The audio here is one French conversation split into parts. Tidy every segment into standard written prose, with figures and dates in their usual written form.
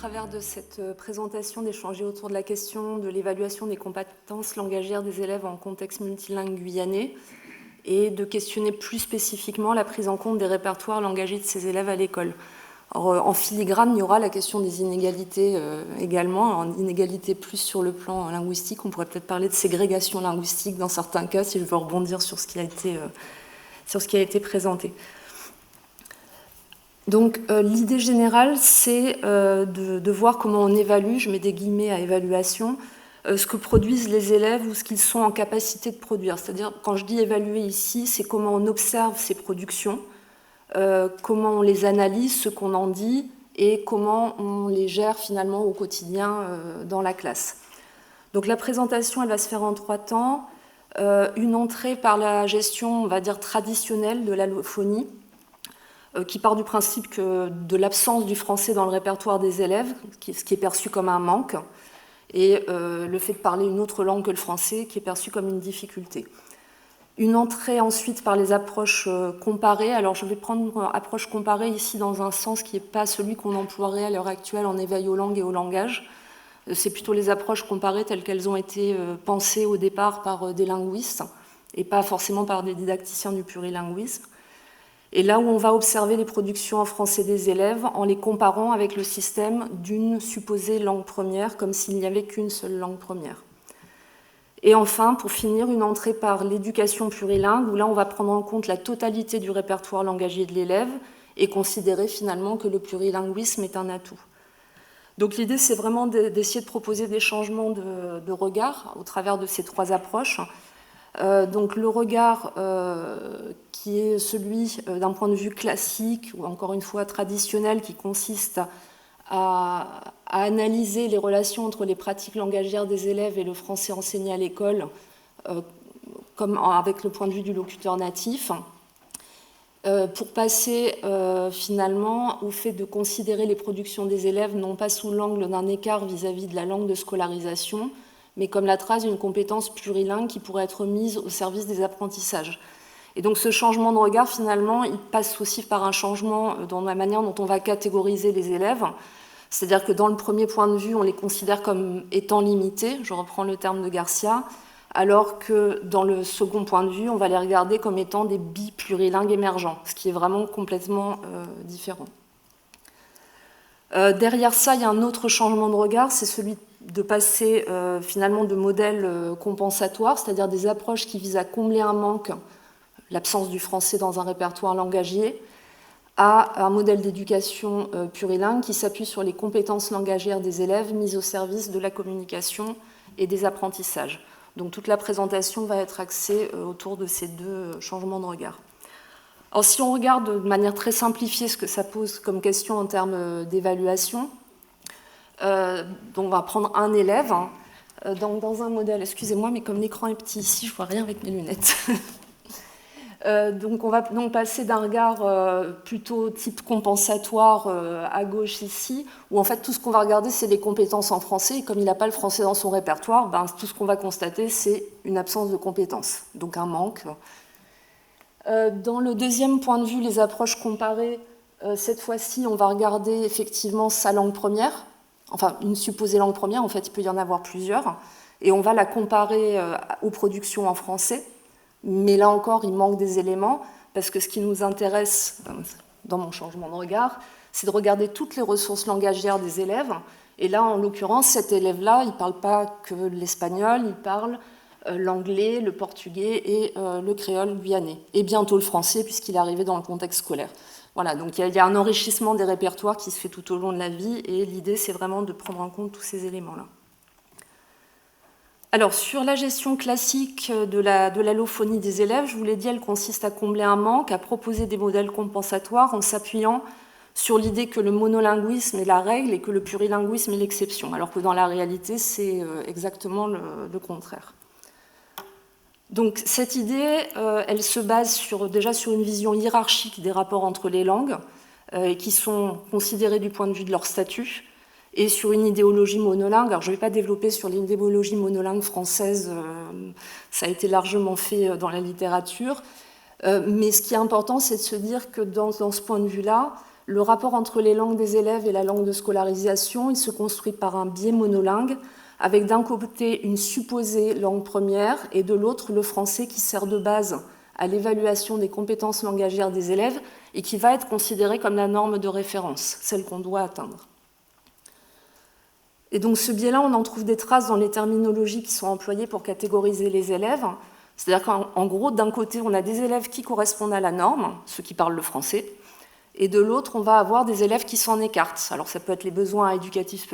travers de cette présentation, d'échanger autour de la question de l'évaluation des compétences langagières des élèves en contexte multilingue guyanais et de questionner plus spécifiquement la prise en compte des répertoires langagiers de ces élèves à l'école. En filigrane, il y aura la question des inégalités également, en inégalités plus sur le plan linguistique. On pourrait peut-être parler de ségrégation linguistique dans certains cas, si je veux rebondir sur ce qui a été présenté. Donc l'idée générale, c'est de voir comment on évalue, je mets des guillemets à évaluation, ce que produisent les élèves ou ce qu'ils sont en capacité de produire. C'est-à-dire, quand je dis évaluer ici, c'est comment on observe ces productions, comment on les analyse, ce qu'on en dit, et comment on les gère finalement au quotidien dans la classe. Donc la présentation, elle va se faire en 3 temps. Une entrée par la gestion, on va dire, traditionnelle de l'allophonie, qui part du principe que de l'absence du français dans le répertoire des élèves, ce qui est perçu comme un manque, et le fait de parler une autre langue que le français, qui est perçu comme une difficulté. Une entrée ensuite par les approches comparées. Alors je vais prendre approche comparée ici dans un sens qui n'est pas celui qu'on emploierait à l'heure actuelle en éveil aux langues et au langage. C'est plutôt les approches comparées telles qu'elles ont été pensées au départ par des linguistes, et pas forcément par des didacticiens du plurilinguisme. Et là où on va observer les productions en français des élèves en les comparant avec le système d'une supposée langue première, comme s'il n'y avait qu'une seule langue première. Et enfin, pour finir, une entrée par l'éducation plurilingue, où là on va prendre en compte la totalité du répertoire langagier de l'élève et considérer finalement que le plurilinguisme est un atout. Donc l'idée, c'est vraiment d'essayer de proposer des changements de regard au travers de ces 3 approches. Donc le regard qui est celui d'un point de vue classique ou encore une fois traditionnel, qui consiste à analyser les relations entre les pratiques langagières des élèves et le français enseigné à l'école, comme avec le point de vue du locuteur natif, pour passer finalement au fait de considérer les productions des élèves non pas sous l'angle d'un écart vis-à-vis de la langue de scolarisation, mais comme la trace d'une compétence plurilingue qui pourrait être mise au service des apprentissages. Et donc ce changement de regard, finalement, il passe aussi par un changement dans la manière dont on va catégoriser les élèves. C'est-à-dire que dans le premier point de vue, on les considère comme étant limités, je reprends le terme de Garcia, alors que dans le second point de vue, on va les regarder comme étant des biplurilingues émergents, ce qui est vraiment complètement différent. Derrière ça, il y a un autre changement de regard, c'est celui de passer finalement de modèles compensatoires, c'est-à-dire des approches qui visent à combler un manque, l'absence du français dans un répertoire langagier, à un modèle d'éducation plurilingue qui s'appuie sur les compétences langagières des élèves mises au service de la communication et des apprentissages. Donc toute la présentation va être axée autour de ces 2 changements de regard. Alors si on regarde de manière très simplifiée ce que ça pose comme question en termes d'évaluation, donc on va prendre un élève dans un modèle, excusez-moi, mais comme l'écran est petit ici, je ne vois rien avec mes lunettes. Donc on va donc passer d'un regard plutôt type compensatoire à gauche ici, où en fait tout ce qu'on va regarder c'est les compétences en français, et comme il n'a pas le français dans son répertoire, ben, tout ce qu'on va constater c'est une absence de compétences, donc un manque. Dans le deuxième point de vue, les approches comparées, cette fois-ci on va regarder effectivement sa langue première, enfin une supposée langue première, en fait il peut y en avoir plusieurs, et on va la comparer aux productions en français. Mais là encore, il manque des éléments, parce que ce qui nous intéresse, dans mon changement de regard, c'est de regarder toutes les ressources langagières des élèves. Et là, en l'occurrence, cet élève-là, il ne parle pas que l'espagnol, il parle l'anglais, le portugais et le créole guyanais. Et bientôt le français, puisqu'il est arrivé dans le contexte scolaire. Voilà, donc il y a un enrichissement des répertoires qui se fait tout au long de la vie, et l'idée, c'est vraiment de prendre en compte tous ces éléments-là. Alors, sur la gestion classique de l'allophonie des élèves, je vous l'ai dit, elle consiste à combler un manque, à proposer des modèles compensatoires en s'appuyant sur l'idée que le monolinguisme est la règle et que le plurilinguisme est l'exception, alors que dans la réalité, c'est exactement le contraire. Donc, cette idée, elle se base déjà sur une vision hiérarchique des rapports entre les langues, qui sont considérés du point de vue de leur statut, et sur une idéologie monolingue. Alors, je ne vais pas développer sur l'idéologie monolingue française, ça a été largement fait dans la littérature, mais ce qui est important, c'est de se dire que dans ce point de vue-là, Le rapport entre les langues des élèves et la langue de scolarisation, il se construit par un biais monolingue, avec d'un côté une supposée langue première et de l'autre le français qui sert de base à l'évaluation des compétences langagières des élèves et qui va être considéré comme la norme de référence, celle qu'on doit atteindre. Et donc ce biais-là, on en trouve des traces dans les terminologies qui sont employées pour catégoriser les élèves. C'est-à-dire qu'en gros, d'un côté, on a des élèves qui correspondent à la norme, ceux qui parlent le français, et de l'autre, on va avoir des élèves qui s'en écartent. Alors ça peut être les besoins éducatifs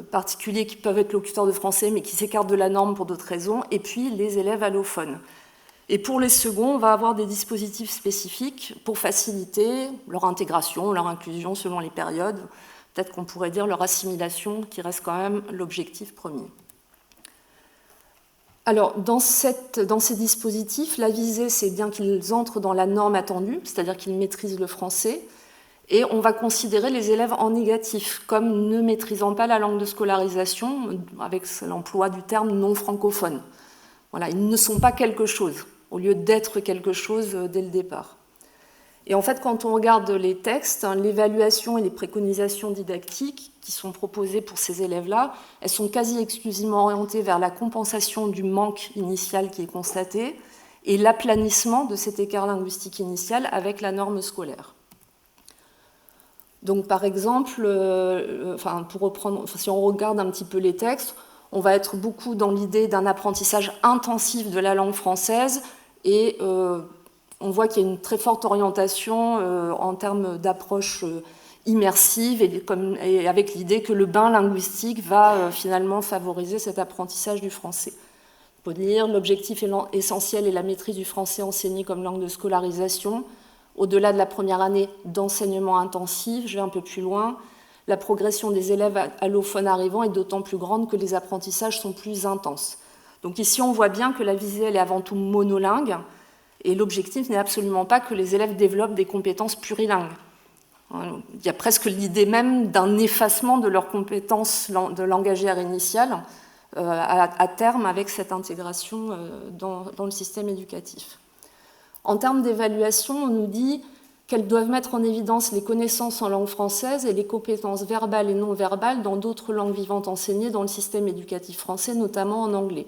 particuliers qui peuvent être locuteurs de français, mais qui s'écartent de la norme pour d'autres raisons, et puis les élèves allophones. Et pour les seconds, on va avoir des dispositifs spécifiques pour faciliter leur intégration, leur inclusion selon les périodes, peut-être qu'on pourrait dire leur assimilation, qui reste quand même l'objectif premier. Alors, dans ces dispositifs, la visée, c'est bien qu'ils entrent dans la norme attendue, c'est-à-dire qu'ils maîtrisent le français, et on va considérer les élèves en négatif, comme ne maîtrisant pas la langue de scolarisation, avec l'emploi du terme non francophone. Voilà, ils ne sont pas quelque chose, au lieu d'être quelque chose dès le départ. Et en fait, quand on regarde les textes, l'évaluation et les préconisations didactiques qui sont proposées pour ces élèves-là, elles sont quasi exclusivement orientées vers la compensation du manque initial qui est constaté et l'aplanissement de cet écart linguistique initial avec la norme scolaire. Donc, par exemple, si on regarde un petit peu les textes, on va être beaucoup dans l'idée d'un apprentissage intensif de la langue française et on voit qu'il y a une très forte orientation en termes d'approche immersive et avec l'idée que le bain linguistique va finalement favoriser cet apprentissage du français. On peut dire l'objectif essentiel est la maîtrise du français enseigné comme langue de scolarisation. Au-delà de la première année d'enseignement intensif, je vais un peu plus loin, la progression des élèves allophones arrivants est d'autant plus grande que les apprentissages sont plus intenses. Donc ici, on voit bien que la visée elle est avant tout monolingue, et l'objectif n'est absolument pas que les élèves développent des compétences plurilingues. Il y a presque l'idée même d'un effacement de leurs compétences de langagières initiales à terme avec cette intégration dans le système éducatif. En termes d'évaluation, on nous dit qu'elles doivent mettre en évidence les connaissances en langue française et les compétences verbales et non verbales dans d'autres langues vivantes enseignées dans le système éducatif français, notamment en anglais.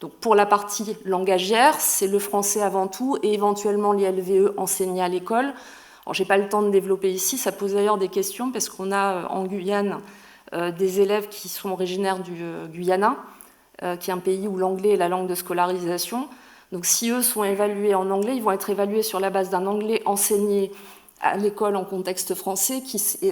Donc pour la partie langagière, c'est le français avant tout et éventuellement les LVE enseignés à l'école. Alors, je n'ai pas le temps de développer ici, ça pose d'ailleurs des questions parce qu'on a en Guyane des élèves qui sont originaires du Guyana, qui est un pays où l'anglais est la langue de scolarisation. Donc si eux sont évalués en anglais, ils vont être évalués sur la base d'un anglais enseigné à l'école en contexte français,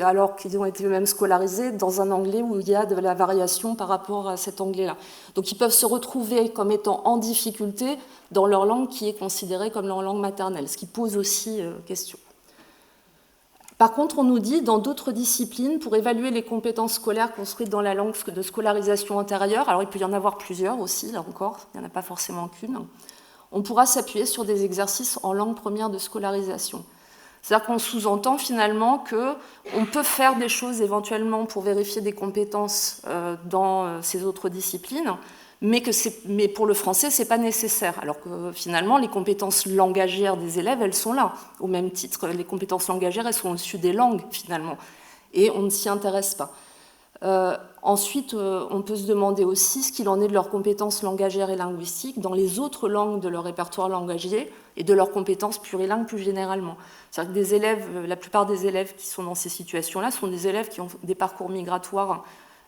alors qu'ils ont été eux-mêmes scolarisés dans un anglais où il y a de la variation par rapport à cet anglais-là. Donc ils peuvent se retrouver comme étant en difficulté dans leur langue qui est considérée comme leur langue maternelle, ce qui pose aussi question. Par contre, on nous dit, dans d'autres disciplines, pour évaluer les compétences scolaires construites dans la langue de scolarisation antérieure, alors il peut y en avoir plusieurs aussi, là encore, il n'y en a pas forcément qu'une, on pourra s'appuyer sur des exercices en langue première de scolarisation. C'est-à-dire qu'on sous-entend finalement qu'on peut faire des choses éventuellement pour vérifier des compétences dans ces autres disciplines, mais pour le français, ce n'est pas nécessaire. Alors que finalement, les compétences langagières des élèves, elles sont là. Au même titre, les compétences langagières, elles sont au-dessus des langues, finalement. Et on ne s'y intéresse pas. Ensuite, on peut se demander aussi ce qu'il en est de leurs compétences langagières et linguistiques dans les autres langues de leur répertoire langagier et de leurs compétences plurilingues plus généralement. C'est-à-dire que des élèves, la plupart des élèves qui sont dans ces situations-là sont des élèves qui ont des parcours migratoires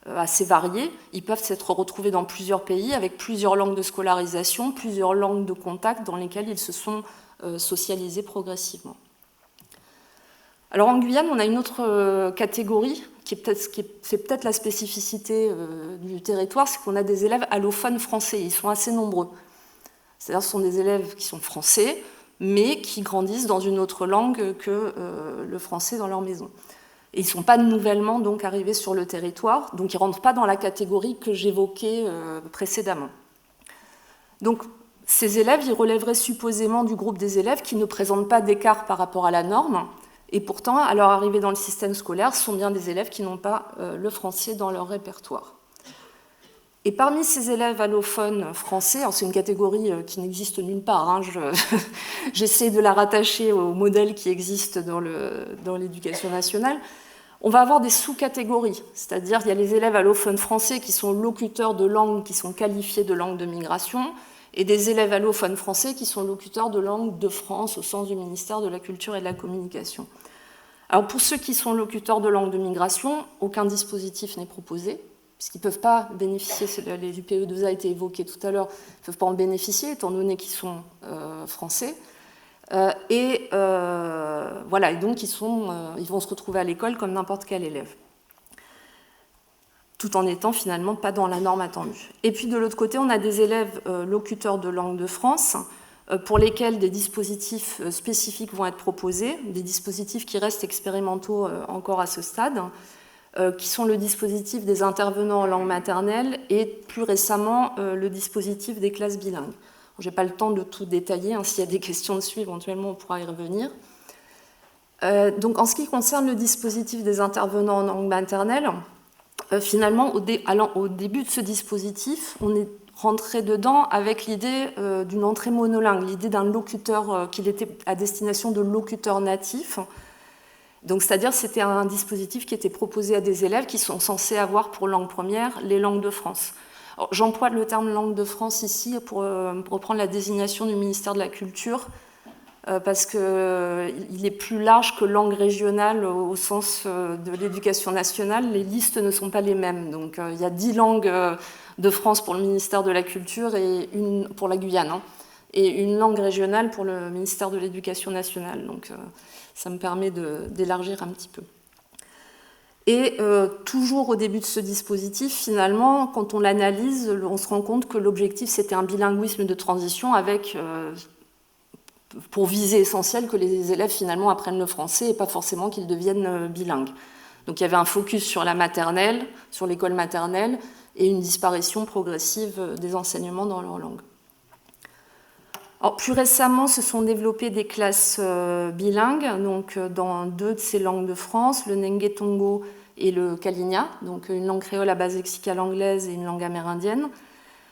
assez variés. Ils peuvent s'être retrouvés dans plusieurs pays avec plusieurs langues de scolarisation, plusieurs langues de contact dans lesquelles ils se sont socialisés progressivement. Alors en Guyane, on a une autre catégorie c'est peut-être la spécificité du territoire, c'est qu'on a des élèves allophones français. Ils sont assez nombreux. C'est-à-dire ce sont des élèves qui sont français, mais qui grandissent dans une autre langue que le français dans leur maison. Et ils ne sont pas nouvellement donc arrivés sur le territoire, donc ils ne rentrent pas dans la catégorie que j'évoquais précédemment. Donc ces élèves, ils relèveraient supposément du groupe des élèves qui ne présentent pas d'écart par rapport à la norme, et pourtant, à leur arrivée dans le système scolaire, ce sont bien des élèves qui n'ont pas le français dans leur répertoire. Et parmi ces élèves allophones français, alors c'est une catégorie qui n'existe nulle part, hein, j'essaie de la rattacher au modèle qui existe dans l'éducation nationale, on va avoir des sous-catégories, c'est-à-dire il y a les élèves allophones français qui sont locuteurs de langues qui sont qualifiées de langues de migration, et des élèves allophones français qui sont locuteurs de langues de France au sens du ministère de la Culture et de la Communication. Alors pour ceux qui sont locuteurs de langues de migration, aucun dispositif n'est proposé, puisqu'ils ne peuvent pas bénéficier, les UPE2A a été évoqué tout à l'heure, ils ne peuvent pas en bénéficier étant donné qu'ils sont français. Voilà, et donc ils vont se retrouver à l'école comme n'importe quel élève, tout en étant finalement pas dans la norme attendue. Et puis de l'autre côté, on a des élèves locuteurs de langue de France, pour lesquels des dispositifs spécifiques vont être proposés, des dispositifs qui restent expérimentaux encore à ce stade, qui sont le dispositif des intervenants en langue maternelle et plus récemment le dispositif des classes bilingues. Je n'ai pas le temps de tout détailler, hein, s'il y a des questions dessus, éventuellement on pourra y revenir. Donc en ce qui concerne le dispositif des intervenants en langue maternelle, finalement au début de ce dispositif, on est rentré dedans avec l'idée d'une entrée monolingue, l'idée d'un locuteur, qu'il était à destination de locuteurs natifs. Donc, c'est-à-dire c'était un dispositif qui était proposé à des élèves qui sont censés avoir pour langue première les langues de France. J'emploie le terme langue de France ici pour reprendre la désignation du ministère de la Culture, parce qu'il est plus large que langue régionale au sens de l'éducation nationale. Les listes ne sont pas les mêmes. Donc, il y a 10 langues de France pour le ministère de la Culture et une pour la Guyane, hein, et une langue régionale pour le ministère de l'Éducation nationale. Donc, ça me permet d'élargir un petit peu. Et toujours au début de ce dispositif, finalement, quand on l'analyse, on se rend compte que l'objectif, c'était un bilinguisme de transition avec, pour visée essentielle, que les élèves, finalement, apprennent le français et pas forcément qu'ils deviennent bilingues. Donc il y avait un focus sur la maternelle, sur l'école maternelle, et une disparition progressive des enseignements dans leur langue. Alors, plus récemment, se sont développées des classes bilingues, donc dans 2 de ces langues de France, le Nengue-Tongo et le Kalinia, donc une langue créole à base lexicale anglaise et une langue amérindienne.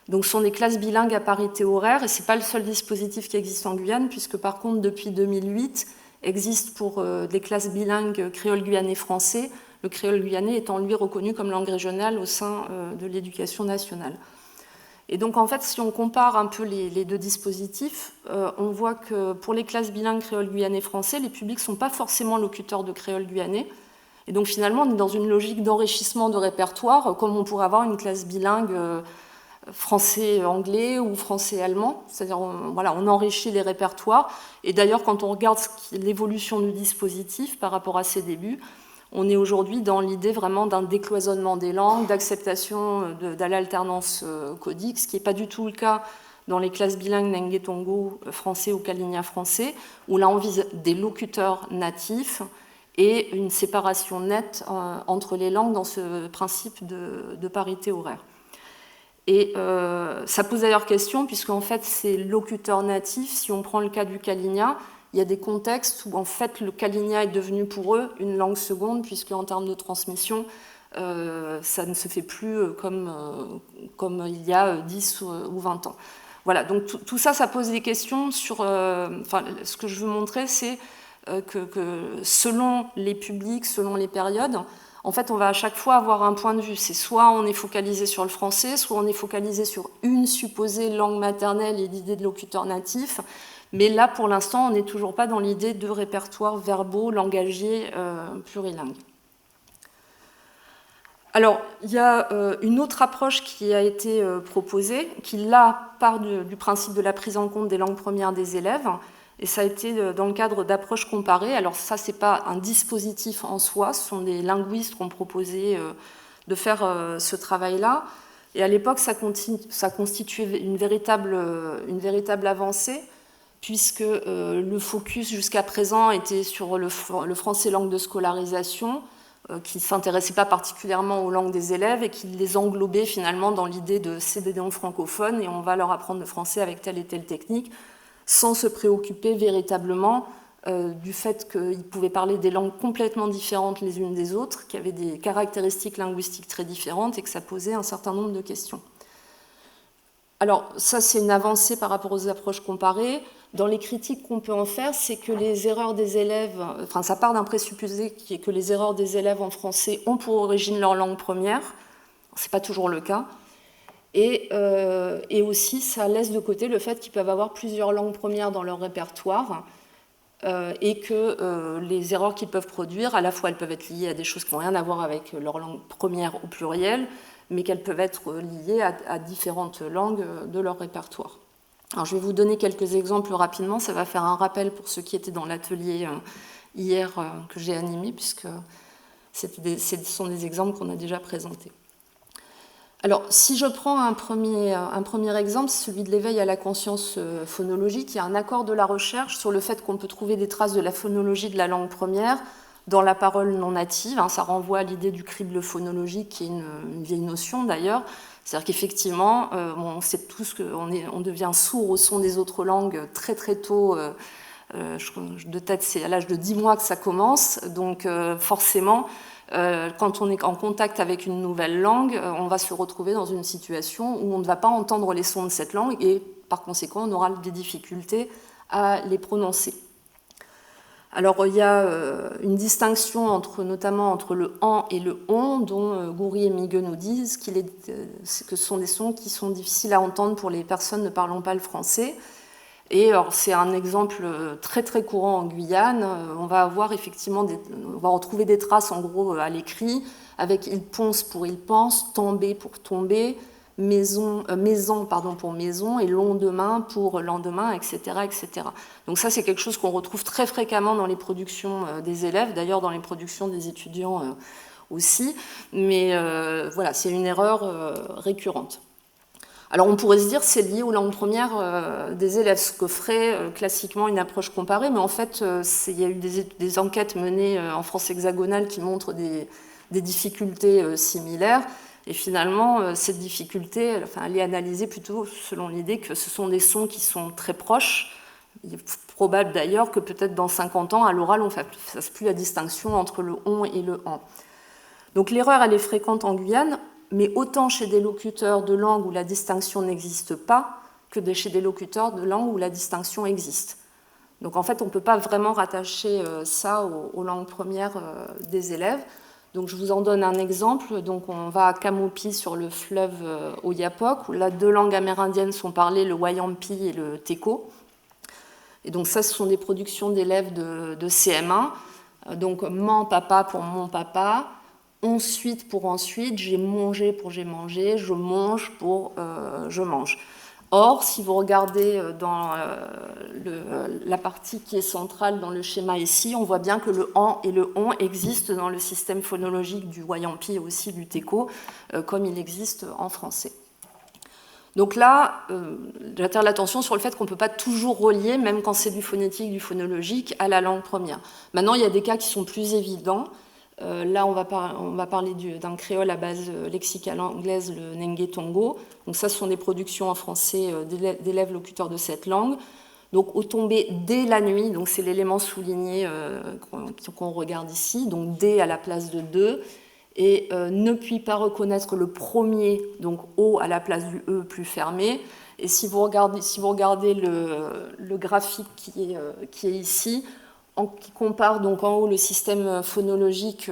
Donc, ce sont des classes bilingues à parité horaire, et ce n'est pas le seul dispositif qui existe en Guyane, puisque par contre, depuis 2008, existe pour des classes bilingues créole guyanais français, le créole guyanais étant lui reconnu comme langue régionale au sein de l'éducation nationale. Et donc, en fait, si on compare un peu les 2 dispositifs, on voit que pour les classes bilingues créole guyanais français, les publics ne sont pas forcément locuteurs de créole guyanais. Et donc, finalement, on est dans une logique d'enrichissement de répertoire, comme on pourrait avoir une classe bilingue français-anglais ou français-allemand. C'est-à-dire, on enrichit les répertoires. Et d'ailleurs, quand on regarde l'évolution du dispositif par rapport à ses débuts, on est aujourd'hui dans l'idée vraiment d'un décloisonnement des langues, d'acceptation de l'alternance codique, ce qui n'est pas du tout le cas dans les classes bilingues Nengue-Tongo français ou Kalinia français, où là on vise des locuteurs natifs et une séparation nette entre les langues dans ce principe de parité horaire. Et ça pose d'ailleurs question, puisqu'en fait ces locuteurs natifs, si on prend le cas du Kalinia, il y a des contextes où en fait le Kalinia est devenu pour eux une langue seconde, puisque en termes de transmission, ça ne se fait plus comme il y a 10 ou 20 ans. Voilà, donc tout ça, ça pose des questions sur... ce que je veux montrer, c'est que selon les publics, selon les périodes, en fait, on va à chaque fois avoir un point de vue. C'est soit on est focalisé sur le français, soit on est focalisé sur une supposée langue maternelle et l'idée de locuteur natif. Mais là, pour l'instant, on n'est toujours pas dans l'idée de répertoire verbaux, langagiers, plurilingues. Alors, il y a une autre approche qui a été proposée, qui là part du principe de la prise en compte des langues premières des élèves, et ça a été dans le cadre d'approches comparées. Alors ça, ce n'est pas un dispositif en soi, ce sont des linguistes qui ont proposé de faire ce travail-là, et à l'époque, ça constituait une véritable avancée, puisque le focus jusqu'à présent était sur le français langue de scolarisation, qui ne s'intéressait pas particulièrement aux langues des élèves et qui les englobait finalement dans l'idée de c'est des langues francophones et on va leur apprendre le français avec telle et telle technique, sans se préoccuper véritablement du fait qu'ils pouvaient parler des langues complètement différentes les unes des autres, qui avaient des caractéristiques linguistiques très différentes et que ça posait un certain nombre de questions. Alors, ça, c'est une avancée par rapport aux approches comparées. Dans les critiques qu'on peut en faire, c'est que les erreurs des élèves, enfin, ça part d'un présupposé qui est que les erreurs des élèves en français ont pour origine leur langue première. Ce n'est pas toujours le cas. Et aussi, ça laisse de côté le fait qu'ils peuvent avoir plusieurs langues premières dans leur répertoire et que les erreurs qu'ils peuvent produire, à la fois, elles peuvent être liées à des choses qui n'ont rien à voir avec leur langue première au pluriel, mais qu'elles peuvent être liées à différentes langues de leur répertoire. Alors, je vais vous donner quelques exemples rapidement, ça va faire un rappel pour ceux qui étaient dans l'atelier hier que j'ai animé, puisque ce sont des exemples qu'on a déjà présentés. Alors, si je prends un premier exemple, c'est celui de l'éveil à la conscience phonologique, il y a un accord de la recherche sur le fait qu'on peut trouver des traces de la phonologie de la langue première dans la parole non native. Ça renvoie à l'idée du crible phonologique, qui est une vieille notion d'ailleurs. C'est-à-dire qu'effectivement, on sait tous qu'on devient sourd au son des autres langues très très tôt. De tête, c'est à l'âge de 10 mois que ça commence. Donc forcément, quand on est en contact avec une nouvelle langue, on va se retrouver dans une situation où on ne va pas entendre les sons de cette langue et par conséquent, on aura des difficultés à les prononcer. Alors, il y a une distinction notamment entre le « en » et le « on », dont Goury et Migue nous disent que ce sont des sons qui sont difficiles à entendre pour les personnes ne parlant pas le français. Et c'est un exemple très très courant en Guyane. On va avoir effectivement on va retrouver des traces en gros à l'écrit, avec « il ponce » pour « il pense »,« tomber » pour « tomber », maison pour maison et lendemain pour lendemain, etc., etc. Donc ça, c'est quelque chose qu'on retrouve très fréquemment dans les productions des élèves, d'ailleurs dans les productions des étudiants aussi, mais voilà, c'est une erreur récurrente. Alors on pourrait se dire c'est lié aux langues premières des élèves, ce que ferait classiquement une approche comparée, mais en fait il y a eu des enquêtes menées en France hexagonale qui montrent des difficultés similaires. Et finalement, cette difficulté, elle est analysée plutôt selon l'idée que ce sont des sons qui sont très proches. Il est probable d'ailleurs que peut-être dans 50 ans, à l'oral, on ne fasse plus la distinction entre le « on » et le « en ». Donc l'erreur, elle est fréquente en Guyane, mais autant chez des locuteurs de langue où la distinction n'existe pas que chez des locuteurs de langue où la distinction existe. Donc en fait, on ne peut pas vraiment rattacher ça aux langues premières des élèves. Donc je vous en donne un exemple. Donc on va à Camopi sur le fleuve Oyapock, où là 2 langues amérindiennes sont parlées, le Wayampi et le Teko. Et donc ça, ce sont des productions d'élèves de CM1. Donc man papa pour mon papa, ensuite pour ensuite, j'ai mangé pour j'ai mangé, je mange pour je mange. Or, si vous regardez dans la partie qui est centrale dans le schéma ici, on voit bien que le « en » et le « on » existent dans le système phonologique du Wayampi et aussi du Teko, comme il existe en français. Donc là, j'attire l'attention sur le fait qu'on ne peut pas toujours relier, même quand c'est du phonétique, du phonologique, à la langue première. Maintenant, il y a des cas qui sont plus évidents. Là, on va parler d'un créole à base lexicale anglaise, le Nenge Tongo. Donc ça, ce sont des productions en français d'élèves locuteurs de cette langue. Donc au tombé dès la nuit, donc c'est l'élément souligné qu'on regarde ici, donc dès à la place de deux, et ne puis pas reconnaître le premier, donc O à la place du E plus fermé. Et si vous regardez le graphique qui est ici, qui compare donc en haut le système phonologique,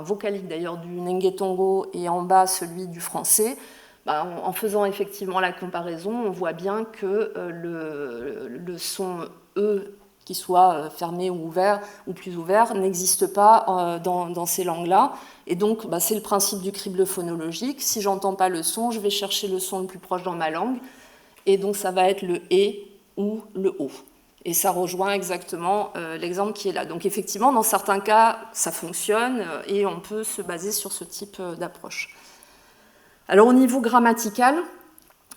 vocalique d'ailleurs du Nenge Tongo et en bas celui du français, en faisant effectivement la comparaison, on voit bien que le son E, qui soit fermé ou ouvert ou plus ouvert, n'existe pas dans ces langues-là. Et donc c'est le principe du crible phonologique. Si j'entends pas le son, je vais chercher le son le plus proche dans ma langue, et donc ça va être le « et » ou le « o ». Et ça rejoint exactement l'exemple qui est là. Donc effectivement, dans certains cas, ça fonctionne et on peut se baser sur ce type d'approche. Alors au niveau grammatical,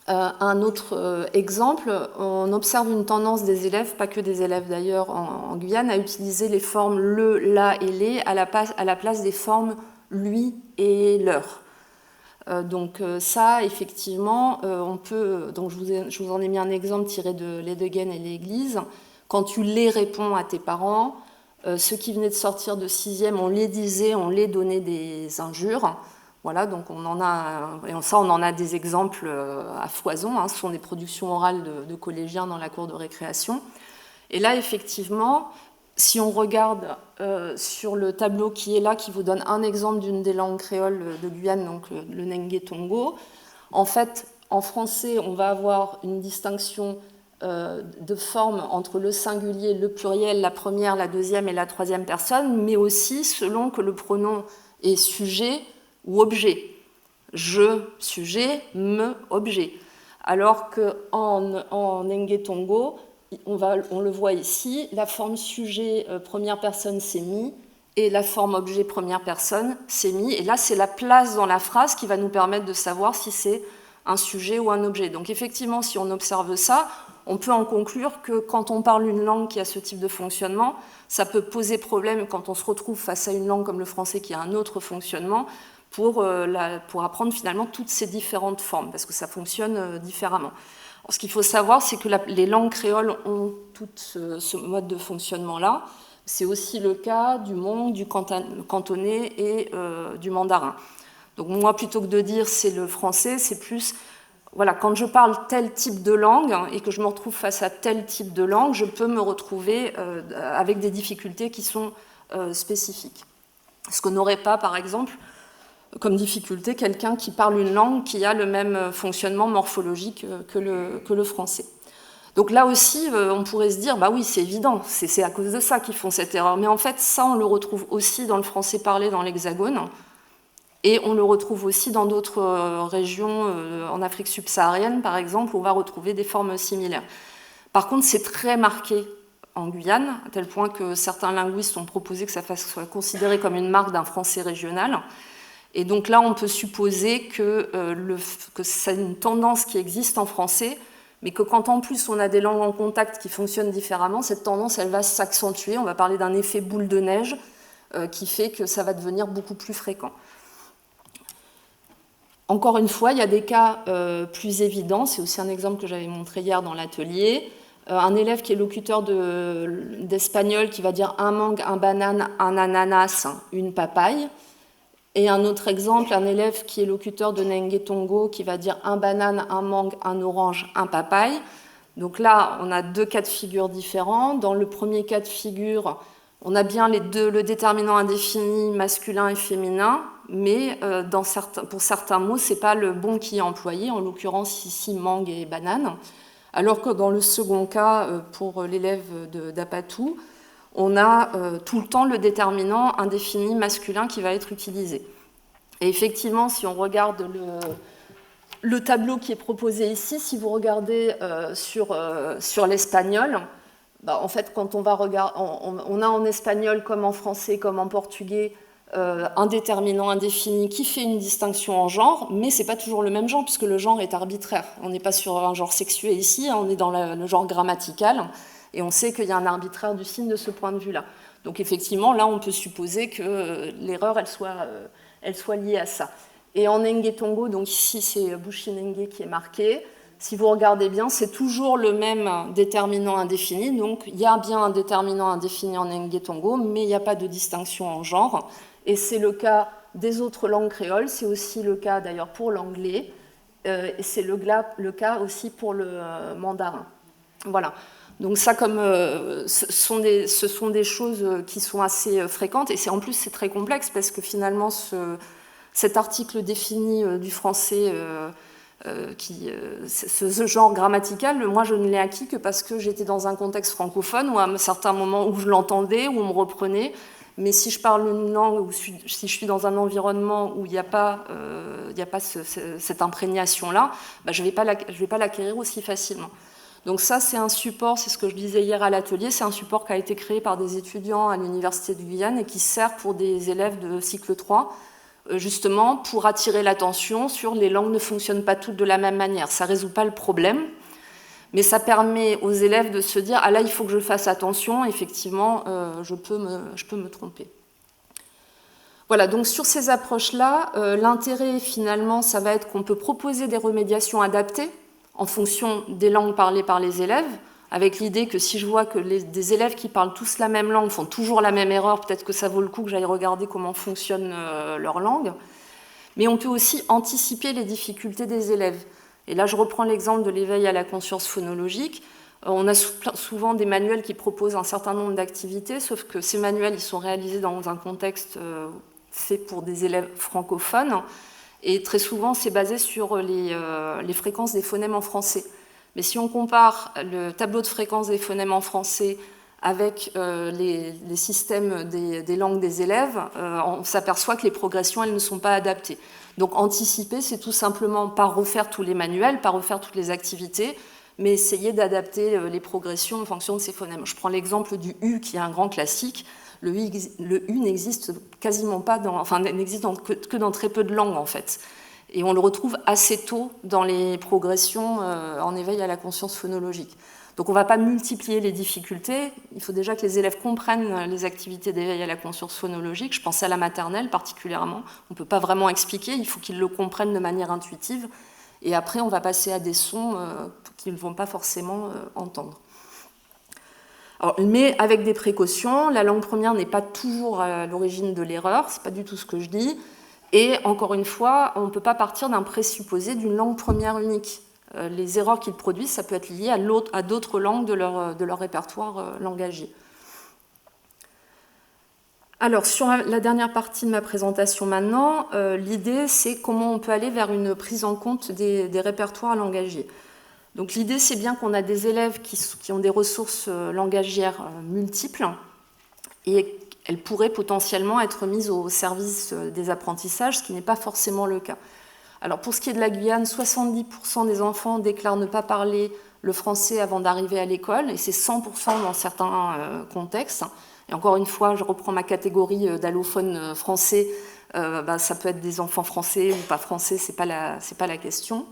un autre exemple, on observe une tendance des élèves, pas que des élèves d'ailleurs en Guyane, à utiliser les formes le, la et les à la place des formes lui et leur. Donc ça, effectivement, on peut. Donc je vous en ai mis un exemple tiré de Ledegen et l'Église. Quand tu les réponds à tes parents, ceux qui venaient de sortir de 6e, on les disait, on les donnait des injures. Voilà, donc on en a des exemples à foison, ce sont des productions orales de collégiens dans la cour de récréation. Et là, effectivement, si on regarde sur le tableau qui est là, qui vous donne un exemple d'une des langues créoles de Guyane, donc le Nenge-Tongo, en fait, en français, on va avoir une distinction de forme entre le singulier, le pluriel, la première, la deuxième et la troisième personne, mais aussi selon que le pronom est sujet ou objet. Je, sujet, me, objet. Alors qu'en Nenge-Tongo, on le voit ici, la forme sujet première personne c'est mi, et la forme objet première personne c'est mi. Et là, c'est la place dans la phrase qui va nous permettre de savoir si c'est un sujet ou un objet. Donc effectivement, si on observe ça, on peut en conclure que quand on parle une langue qui a ce type de fonctionnement, ça peut poser problème quand on se retrouve face à une langue comme le français qui a un autre fonctionnement pour apprendre finalement toutes ces différentes formes, parce que ça fonctionne différemment. Alors, ce qu'il faut savoir, c'est que les langues créoles ont tout ce mode de fonctionnement-là. C'est aussi le cas du Hmong, du cantonais et du mandarin. Donc moi, plutôt que de dire c'est le français, c'est plus... Voilà, quand je parle tel type de langue et que je me retrouve face à tel type de langue, je peux me retrouver avec des difficultés qui sont spécifiques. Ce qu'on n'aurait pas, par exemple, comme difficulté, quelqu'un qui parle une langue qui a le même fonctionnement morphologique que le français. Donc là aussi, on pourrait se dire, bah oui, c'est évident, c'est à cause de ça qu'ils font cette erreur. Mais en fait, ça, on le retrouve aussi dans le français parlé dans l'Hexagone. Et on le retrouve aussi dans d'autres régions, en Afrique subsaharienne par exemple, où on va retrouver des formes similaires. Par contre, c'est très marqué en Guyane, à tel point que certains linguistes ont proposé que ça soit considéré comme une marque d'un français régional. Et donc là, on peut supposer que c'est une tendance qui existe en français, mais que quand en plus on a des langues en contact qui fonctionnent différemment, cette tendance, elle va s'accentuer. On va parler d'un effet boule de neige qui fait que ça va devenir beaucoup plus fréquent. Encore une fois, il y a des cas plus évidents. C'est aussi un exemple que j'avais montré hier dans l'atelier. Un élève qui est locuteur d'espagnol qui va dire un mangue, un banane, un ananas, une papaye. Et un autre exemple, un élève qui est locuteur de Nenge-Tongo qui va dire un banane, un mangue, un orange, un papaye. Donc là, on a deux cas de figure différents. Dans le premier cas de figure, on a bien le déterminant indéfini masculin et féminin, mais pour certains mots, ce n'est pas le bon qui est employé, en l'occurrence ici mangue et banane, alors que dans le second cas, pour l'élève d'Apatou, on a tout le temps le déterminant indéfini masculin qui va être utilisé. Et effectivement, si on regarde le tableau qui est proposé ici, si vous regardez sur l'espagnol, en fait, quand on va regarder, on a en espagnol comme en français, comme en portugais, un déterminant indéfini qui fait une distinction en genre, mais ce n'est pas toujours le même genre, puisque le genre est arbitraire. On n'est pas sur un genre sexué ici, on est dans le genre grammatical, et on sait qu'il y a un arbitraire du signe de ce point de vue-là. Donc effectivement, là, on peut supposer que l'erreur, elle soit liée à ça. Et en Nenge-Tongo, donc ici, c'est Bushinenge qui est marqué. Si vous regardez bien, c'est toujours le même déterminant indéfini. Donc, il y a bien un déterminant indéfini en Nenge-Tongo, mais il n'y a pas de distinction en genre. Et c'est le cas des autres langues créoles. C'est aussi le cas, d'ailleurs, pour l'anglais. Et c'est le cas aussi pour le mandarin. Voilà. Donc ça, ce sont des choses qui sont assez fréquentes. Et en plus, c'est très complexe parce que finalement, cet article défini du français... ce genre grammatical, moi je ne l'ai acquis que parce que j'étais dans un contexte francophone ou à un certain moment où je l'entendais, où on me reprenait. Mais si je parle une langue ou si je suis dans un environnement où il n'y a pas, cette imprégnation-là, je ne vais pas l'acquérir aussi facilement. Donc ça, c'est un support, c'est ce que je disais hier à l'atelier, c'est un support qui a été créé par des étudiants à l'Université de Guyane et qui sert pour des élèves de cycle 3, justement pour attirer l'attention sur les langues ne fonctionnent pas toutes de la même manière. Ça ne résout pas le problème, mais ça permet aux élèves de se dire « Ah là, il faut que je fasse attention, effectivement, je peux me tromper ». Voilà, donc sur ces approches-là, l'intérêt finalement, ça va être qu'on peut proposer des remédiations adaptées en fonction des langues parlées par les élèves, avec l'idée que si je vois que des élèves qui parlent tous la même langue font toujours la même erreur, peut-être que ça vaut le coup que j'aille regarder comment fonctionne leur langue. mais on peut aussi anticiper les difficultés des élèves. Et là, je reprends l'exemple de l'éveil à la conscience phonologique. On a souvent des manuels qui proposent un certain nombre d'activités, sauf que ces manuels ils sont réalisés dans un contexte fait pour des élèves francophones, et très souvent c'est basé sur les fréquences des phonèmes en français. Mais si on compare le tableau de fréquences des phonèmes en français avec les systèmes des langues des élèves, on s'aperçoit que les progressions elles ne sont pas adaptées. Donc anticiper, c'est tout simplement pas refaire tous les manuels, pas refaire toutes les activités, mais essayer d'adapter les progressions en fonction de ces phonèmes. Je prends l'exemple du U, qui est un grand classique. Le U n'existe quasiment pas, n'existe que dans très peu de langues, en fait. Et on le retrouve assez tôt dans les progressions en éveil à la conscience phonologique. Donc on ne va pas multiplier les difficultés, il faut déjà que les élèves comprennent les activités d'éveil à la conscience phonologique. Je pense à la maternelle particulièrement, on ne peut pas vraiment expliquer, il faut qu'ils le comprennent de manière intuitive. Et après, on va passer à des sons qu'ils ne vont pas forcément entendre. Alors, mais avec des précautions, la langue première n'est pas toujours à l'origine de l'erreur, ce n'est pas du tout ce que je dis. Et encore une fois, on ne peut pas partir d'un présupposé d'une langue première unique. Les erreurs qu'ils produisent, ça peut être lié à d'autres langues de leur répertoire langagier. Alors, sur la dernière partie de ma présentation maintenant, l'idée, c'est comment on peut aller vers une prise en compte des répertoires langagiers. Donc, l'idée, c'est bien qu'on a des élèves qui ont des ressources langagières multiples et elles pourraient potentiellement être mises au service des apprentissages, ce qui n'est pas forcément le cas. Alors, pour ce qui est de la Guyane, 70% des enfants déclarent ne pas parler le français avant d'arriver à l'école, et c'est 100% dans certains contextes. Et encore une fois, je reprends ma catégorie d'allophones français, ça peut être des enfants français ou pas français, c'est pas la question.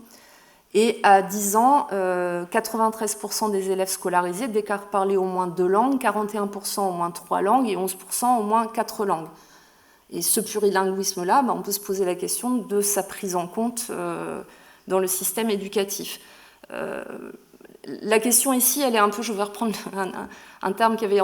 Et à 10 ans, 93% des élèves scolarisés déclarent parler au moins 2 langues, 41% au moins 3 langues et 11% au moins 4 langues. Et ce plurilinguisme-là, on peut se poser la question de sa prise en compte dans le système éducatif. La question ici, elle est un peu, je vais reprendre un terme qui avait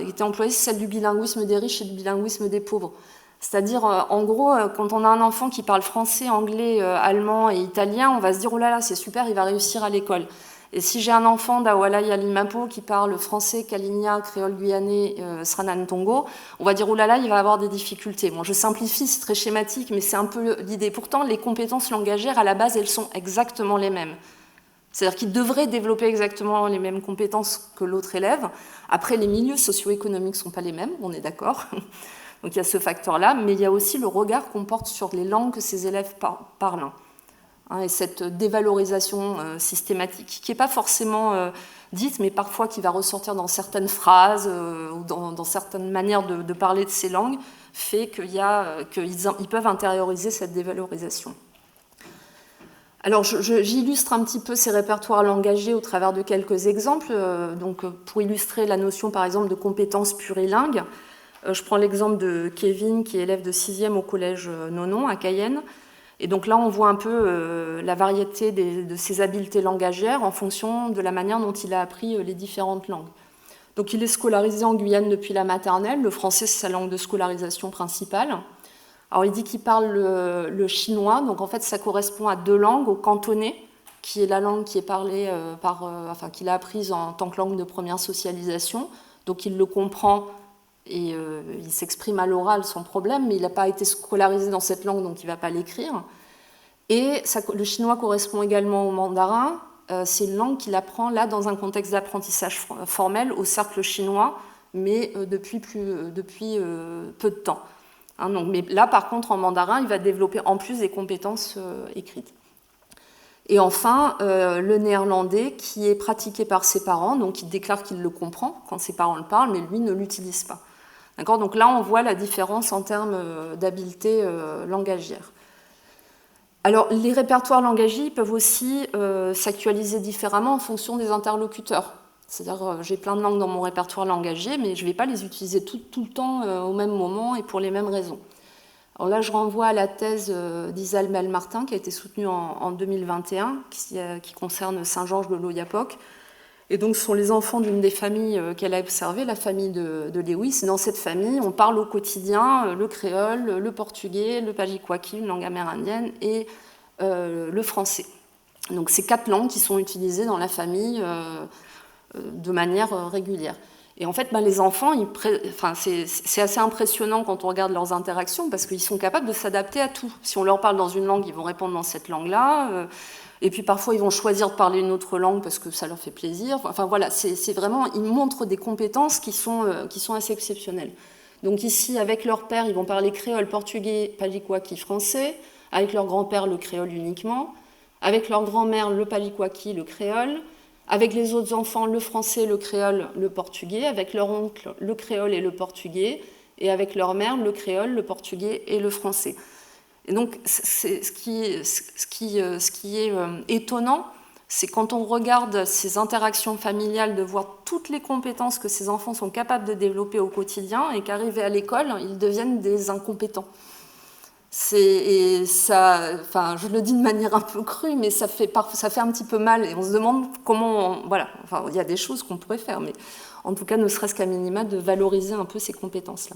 été employé, c'est celle du bilinguisme des riches et du bilinguisme des pauvres. C'est-à-dire, en gros, quand on a un enfant qui parle français, anglais, allemand et italien, on va se dire « Oh là là, c'est super, il va réussir à l'école ». Et si j'ai un enfant d'Awalai Alimapo qui parle français, kaligna, créole guyanais, Sranan Tongo, on va dire « Oh là là, il va avoir des difficultés ». Bon, je simplifie, c'est très schématique, mais c'est un peu l'idée. Pourtant, les compétences langagières, à la base, elles sont exactement les mêmes. C'est-à-dire qu'ils devraient développer exactement les mêmes compétences que l'autre élève. Après, les milieux socio-économiques ne sont pas les mêmes, on est d'accord. Donc il y a ce facteur-là, mais il y a aussi le regard qu'on porte sur les langues que ces élèves parlent. Et cette dévalorisation systématique, qui n'est pas forcément dite, mais parfois qui va ressortir dans certaines phrases ou dans certaines manières de parler de ces langues, fait qu'ils peuvent intérioriser cette dévalorisation. Alors, j'illustre un petit peu ces répertoires langagiers au travers de quelques exemples. Donc, pour illustrer la notion, par exemple, de compétences plurilingues, je prends l'exemple de Kevin, qui est élève de 6e au collège Nonon, à Cayenne. Et donc là, on voit un peu la variété de ses habiletés langagières en fonction de la manière dont il a appris les différentes langues. Donc, il est scolarisé en Guyane depuis la maternelle. Le français, c'est sa langue de scolarisation principale. Alors, il dit qu'il parle le chinois, donc en fait, ça correspond à 2 langues, au cantonais, qui est la langue qui est parlée qu'il a apprise en tant que langue de première socialisation. Donc, il le comprend et il s'exprime à l'oral sans problème, mais il n'a pas été scolarisé dans cette langue, donc il ne va pas l'écrire. Et le chinois correspond également au mandarin. C'est une langue qu'il apprend là dans un contexte d'apprentissage formel au cercle chinois, mais depuis peu de temps. Mais là, par contre, en mandarin, il va développer en plus des compétences écrites. Et enfin, le néerlandais, qui est pratiqué par ses parents, donc il déclare qu'il le comprend quand ses parents le parlent, mais lui ne l'utilise pas. D'accord ? Donc là, on voit la différence en termes d'habileté langagière. Alors, les répertoires langagiers peuvent aussi s'actualiser différemment en fonction des interlocuteurs. C'est-à-dire, j'ai plein de langues dans mon répertoire langagier, mais je ne vais pas les utiliser tout le temps au même moment et pour les mêmes raisons. Alors là, je renvoie à la thèse d'Isa Melmartin qui a été soutenue en 2021, qui concerne Saint-Georges de l'Oyapock. Et donc, ce sont les enfants d'une des familles qu'elle a observées, la famille de Lewis. Dans cette famille, on parle au quotidien le créole, le portugais, le pajikwaki, une langue amérindienne, et le français. Donc, ces 4 langues qui sont utilisées dans la famille de manière régulière. Et en fait, les enfants, c'est assez impressionnant quand on regarde leurs interactions, parce qu'ils sont capables de s'adapter à tout. Si on leur parle dans une langue, ils vont répondre dans cette langue-là. Et puis parfois, ils vont choisir de parler une autre langue parce que ça leur fait plaisir. Enfin voilà, c'est vraiment, ils montrent des compétences qui sont assez exceptionnelles. Donc ici, avec leur père, ils vont parler créole, portugais, pajikwaki, français. Avec leur grand-père, le créole uniquement. Avec leur grand-mère, le pajikwaki, le créole. Avec les autres enfants, le français, le créole, le portugais. Avec leur oncle, le créole et le portugais. Et avec leur mère, le créole, le portugais et le français. Et donc, ce qui est étonnant, c'est quand on regarde ces interactions familiales, de voir toutes les compétences que ces enfants sont capables de développer au quotidien et qu'arrivés à l'école, ils deviennent des incompétents. Et ça, je le dis de manière un peu crue, mais ça fait un petit peu mal et on se demande comment... Voilà, il y a des choses qu'on pourrait faire, mais en tout cas, ne serait-ce qu'à minima, de valoriser un peu ces compétences-là.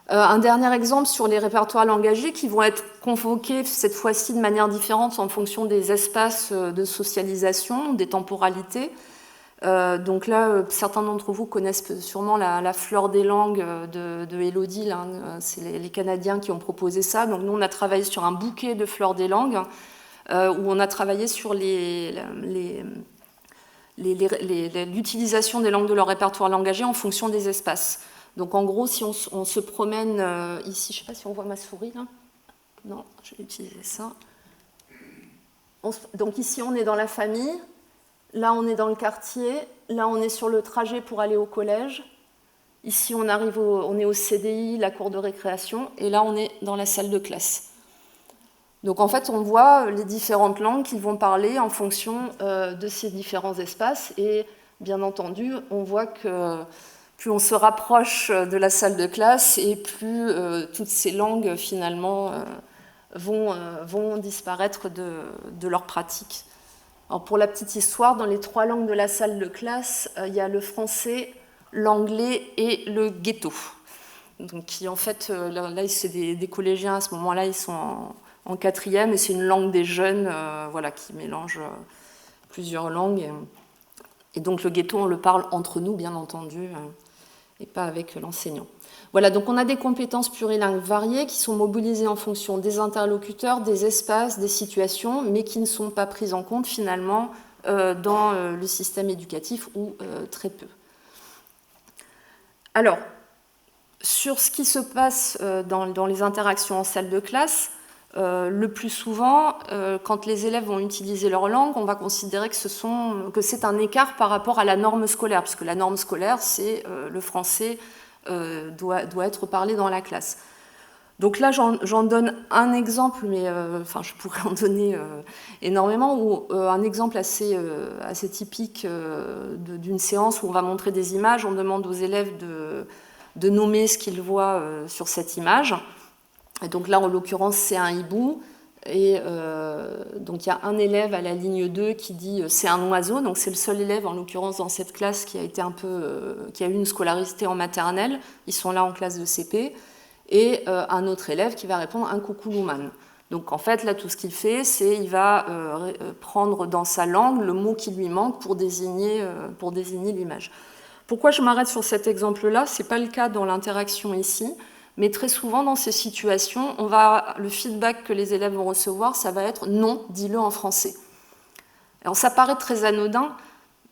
Un dernier exemple sur les répertoires langagiers qui vont être convoqués cette fois-ci de manière différente en fonction des espaces de socialisation, des temporalités. Donc là, certains d'entre vous connaissent sûrement la fleur des langues de Elodie. C'est les Canadiens qui ont proposé ça. Donc nous, on a travaillé sur un bouquet de fleurs des langues où on a travaillé sur l'utilisation des langues de leur répertoire langagier en fonction des espaces. Donc en gros, si on se promène ici, je ne sais pas si on voit ma souris là. Non, je vais utiliser ça. Donc ici, on est dans la famille. Là, on est dans le quartier. Là, on est sur le trajet pour aller au collège. Ici, on est au CDI, la cour de récréation. Et là, on est dans la salle de classe. Donc en fait, on voit les différentes langues qu'ils vont parler en fonction de ces différents espaces. Et bien entendu, on voit que plus on se rapproche de la salle de classe et plus toutes ces langues finalement vont disparaître de leur pratique. Alors, pour la petite histoire, dans les 3 langues de la salle de classe, il y a le français, l'anglais et le ghetto. Donc, qui en fait, là c'est des collégiens à ce moment-là, ils sont en 4e et c'est une langue des jeunes qui mélange plusieurs langues. Et donc le ghetto, on le parle entre nous, bien entendu, et pas avec l'enseignant. Voilà, donc on a des compétences plurilingues variées qui sont mobilisées en fonction des interlocuteurs, des espaces, des situations, mais qui ne sont pas prises en compte finalement dans le système éducatif ou très peu. Alors, sur ce qui se passe dans les interactions en salle de classe, le plus souvent, quand les élèves vont utiliser leur langue, on va considérer que c'est un écart par rapport à la norme scolaire, puisque la norme scolaire, c'est le français doit être parlé dans la classe. Donc là, j'en donne un exemple, mais je pourrais en donner énormément, un exemple assez typique d'une séance où on va montrer des images, on demande aux élèves de nommer ce qu'ils voient sur cette image. Et donc là, en l'occurrence, c'est un hibou. Et donc il y a un élève à la ligne 2 qui dit c'est un oiseau. Donc c'est le seul élève, en l'occurrence, dans cette classe qui a eu une scolarité en maternelle. Ils sont là en classe de CP. Et un autre élève qui va répondre un coucoulouman. Donc en fait, là, tout ce qu'il fait, c'est il va prendre dans sa langue le mot qui lui manque pour désigner l'image. Pourquoi je m'arrête sur cet exemple-là? Ce n'est pas le cas dans l'interaction ici. Mais très souvent, dans ces situations, le feedback que les élèves vont recevoir, ça va être « non, dis-le en français ». Alors ça paraît très anodin,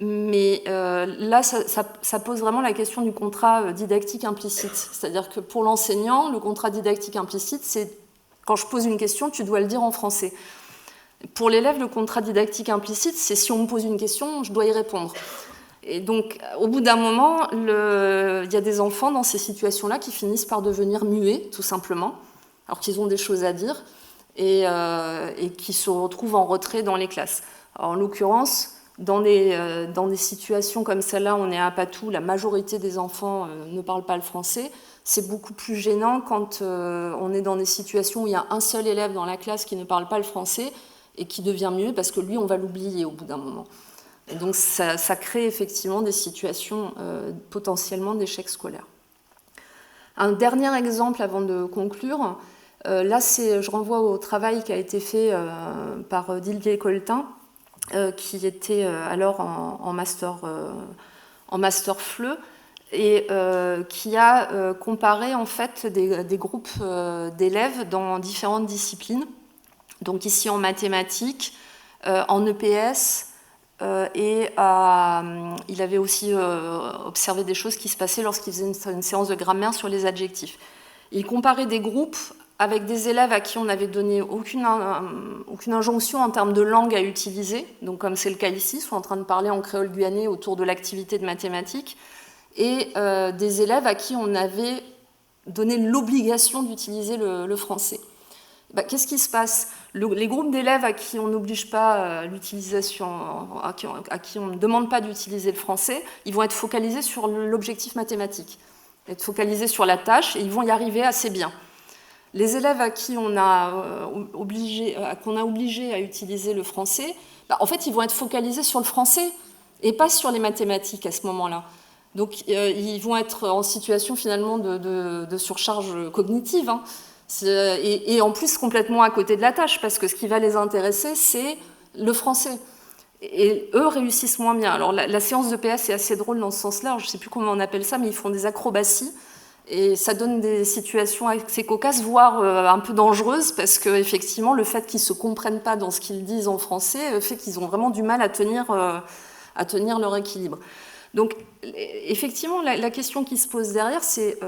mais là, ça pose vraiment la question du contrat didactique implicite. C'est-à-dire que pour l'enseignant, le contrat didactique implicite, c'est quand je pose une question, tu dois le dire en français. Pour l'élève, le contrat didactique implicite, c'est si on me pose une question, je dois y répondre. Et donc, au bout d'un moment, il y a des enfants dans ces situations-là qui finissent par devenir muets, tout simplement, alors qu'ils ont des choses à dire, et qui se retrouvent en retrait dans les classes. Alors, en l'occurrence, dans des situations comme celle-là, on est à Patou, la majorité des enfants ne parlent pas le français. C'est beaucoup plus gênant quand on est dans des situations où il y a un seul élève dans la classe qui ne parle pas le français et qui devient muet parce que lui, on va l'oublier au bout d'un moment. Et donc ça crée effectivement des situations potentiellement d'échec scolaire. Un dernier exemple avant de conclure, là je renvoie au travail qui a été fait par Didier Coltin, qui était alors en master FLE, et qui a comparé en fait des groupes d'élèves dans différentes disciplines. Donc ici en mathématiques, en EPS, et il avait aussi observé des choses qui se passaient lorsqu'il faisait une séance de grammaire sur les adjectifs. Il comparait des groupes avec des élèves à qui on n'avait donné aucune injonction en termes de langue à utiliser, donc comme c'est le cas ici, ils sont en train de parler en créole guyanais autour de l'activité de mathématiques, et des élèves à qui on avait donné l'obligation d'utiliser le français. Qu'est-ce qui se passe? Les groupes d'élèves à qui on n'oblige pas l'utilisation, à qui on ne demande pas d'utiliser le français, ils vont être focalisés sur l'objectif mathématique, être focalisés sur la tâche, et ils vont y arriver assez bien. Les élèves à qui qu'on a obligé à utiliser le français, en fait, ils vont être focalisés sur le français et pas sur les mathématiques à ce moment-là. Donc, ils vont être en situation finalement de surcharge cognitive, hein. Et en plus complètement à côté de la tâche, parce que ce qui va les intéresser, c'est le français. Et eux réussissent moins bien. Alors la séance de PS est assez drôle dans ce sens-là, je ne sais plus comment on appelle ça, mais ils font des acrobaties, et ça donne des situations assez cocasses, voire un peu dangereuses, parce qu'effectivement, le fait qu'ils ne se comprennent pas dans ce qu'ils disent en français fait qu'ils ont vraiment du mal à tenir leur équilibre. Donc, effectivement, la question qui se pose derrière, c'est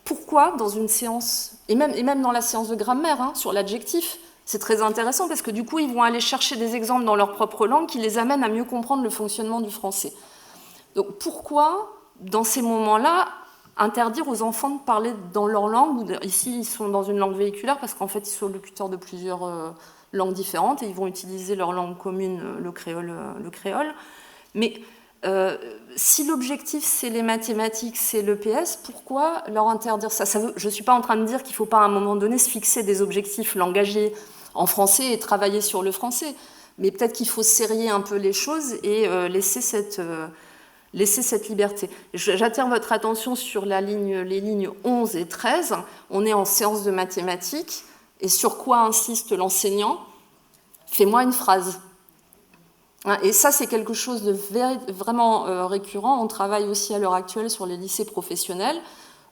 pourquoi dans une séance, et même dans la séance de grammaire, hein, sur l'adjectif, c'est très intéressant parce que du coup, ils vont aller chercher des exemples dans leur propre langue qui les amènent à mieux comprendre le fonctionnement du français. Donc, pourquoi, dans ces moments-là, interdire aux enfants de parler dans leur langue? Ici, ils sont dans une langue véhiculaire parce qu'en fait, ils sont locuteurs de plusieurs langues différentes et ils vont utiliser leur langue commune, le créole. Mais si l'objectif c'est les mathématiques, c'est l'EPS, pourquoi leur interdire ça? Je ne suis pas en train de dire qu'il ne faut pas à un moment donné se fixer des objectifs langagiers en français et travailler sur le français, mais peut-être qu'il faut serrer un peu les choses et laisser cette liberté. J'attire votre attention sur les lignes 11 et 13. On est en séance de mathématiques, et sur quoi insiste l'enseignant? Fais-moi une phrase. Et ça, c'est quelque chose de vraiment récurrent. On travaille aussi à l'heure actuelle sur les lycées professionnels,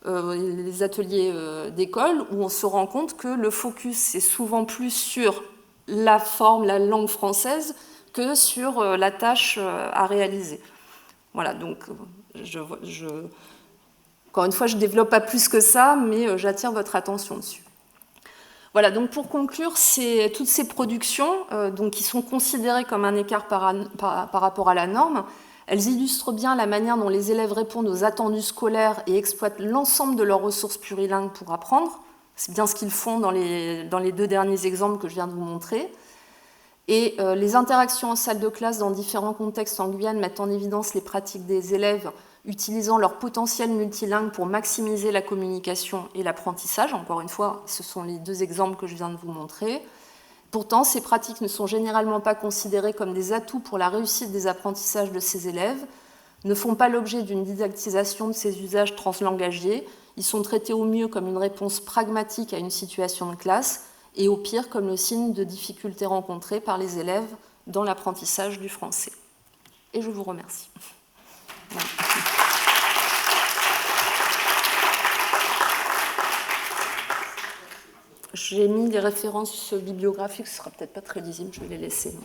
les ateliers d'école, où on se rend compte que le focus est souvent plus sur la forme, la langue française, que sur la tâche à réaliser. Voilà, donc encore une fois, je ne développe pas plus que ça, mais j'attire votre attention dessus. Voilà, donc pour conclure, toutes ces productions qui sont considérées comme un écart par rapport à la norme, elles illustrent bien la manière dont les élèves répondent aux attendus scolaires et exploitent l'ensemble de leurs ressources plurilingues pour apprendre. C'est bien ce qu'ils font dans les deux derniers exemples que je viens de vous montrer. Et les interactions en salle de classe dans différents contextes en Guyane mettent en évidence les pratiques des élèves utilisant leur potentiel multilingue pour maximiser la communication et l'apprentissage. Encore une fois, ce sont les deux exemples que je viens de vous montrer. Pourtant, ces pratiques ne sont généralement pas considérées comme des atouts pour la réussite des apprentissages de ces élèves, ne font pas l'objet d'une didactisation de ces usages translangagiers. Ils sont traités au mieux comme une réponse pragmatique à une situation de classe et au pire comme le signe de difficultés rencontrées par les élèves dans l'apprentissage du français. Et je vous remercie. Voilà. J'ai mis des références bibliographiques, ce ne sera peut-être pas très lisible, je vais les laisser.